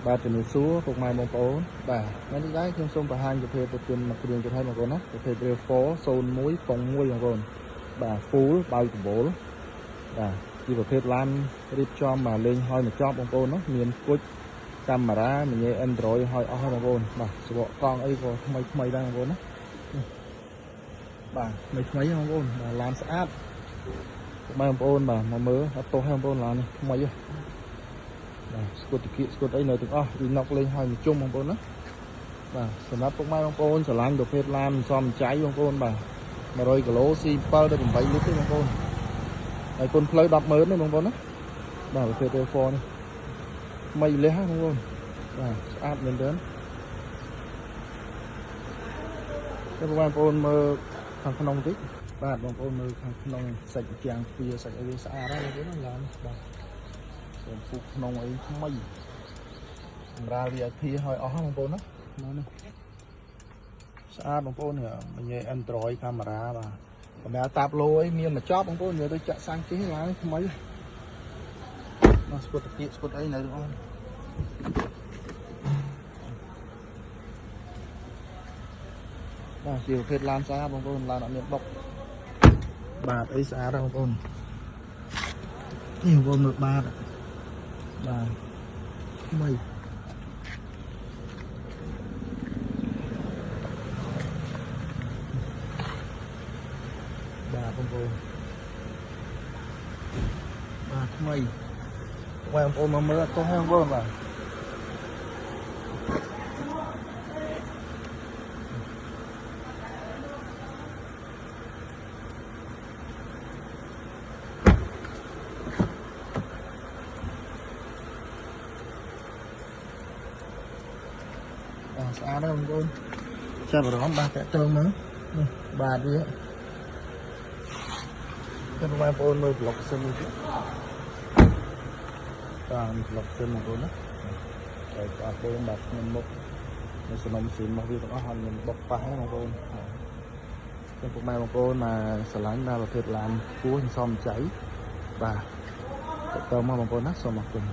បាទជំរាបសួរពុកម៉ែបងប្អូនបាទថ្ងៃនេះដែរខ្ញុំសូមបង្ហាញប្រភេទប្រព័ន្ធមកគ្រឿងទៀតឲ្យបងប្អូនណាប្រភេទ Real 401 ពង1បងប្អូនបាទ full បើកដំបូលបាទជាប្រភេទឡានរៀបចំមកលេងហើយមកចប់បងប្អូនណាមានគុជកាមេរ៉ាមញ៉េ Android ហើយអស់ហើយបងប្អូនបាទស្បកកង់អីក៏ថ្មីដែរបងប្អូនណាបាទថ្មីបងប្អូនបាទឡានស្អាតពុកម៉ែបងប្អូនបាទមកមើលអត់ទោះហើយបងប្អូនឡាននេះថ្មីបាទស្គុតតិស្គុតអីនៅទាំងអស់វាណុកលេងហើយមួយជុំបងប្អូនណាបាទសម្រាប់ពុកម៉ែបងប្អូនឆ្លាញ់ប្រភេទឡានសំចៃបងប្អូនបាទ100គីឡូ C7 ដល់8លីត្រទេបងប្អូនហើយគុណផ្លូវ 100000 ទេបងប្អូនណាបាទប្រភេទ Real 4នេះថ្មីលះបងប្អូនបាទស្អាតមែនទែនតែបងប្អូនមើលខាងក្នុងបន្តិចបាទបងប្អូនមើលខាងក្នុងសាច់ជាងទ្វារសាច់អីវាស្អាតហើយបងប្អូនឡានបាទសូមពុកក្នុងអីថ្មីសម្រាប់ VIP ឲ្យអស់បងប្អូនណានេះស្អាតបងប្អូននេះនិយាយ Android កាមេរ៉ាបាទកាមេរ៉ាតាប់ឡូអីមានមកចប់បងប្អូននិយាយទៅចាក់សាំងជិះឡើងថ្មីមកស្គុតតិស្គុតអីនៅទាំងអស់បាទជាប្រភេទឡានស្អាតបងប្អូនឡានអត់មានដុកបាទអីស្អាតដែរបងប្អូននេះបងប្អូនមើលបាទថ្មីបាទបងប្អូនបាទថ្មីបងប្អូនមកមើលអត់ទោះហើយបងប្អូនបាទស្អាតដែរបងប្អូនចាប់អារម្មណ៍បាទតាក់ទងមើលបាទវាតែបងប្អូនមើលប្លុកសិននេះតាមប្លុកសិនបងប្អូនណាតែស្អាតបងបាទខ្ញុំមុខនៅសំណុំស៊ីនមកវាទាំងអស់អត់មានបុកប៉ះទេបងប្អូនខ្ញុំពុកម៉ែបងប្អូនមកស្រឡាញ់ដល់ប្រភេទឡានគួរសំចៃបាទតាក់ទងមកបងប្អូនណាសូមអរគុណ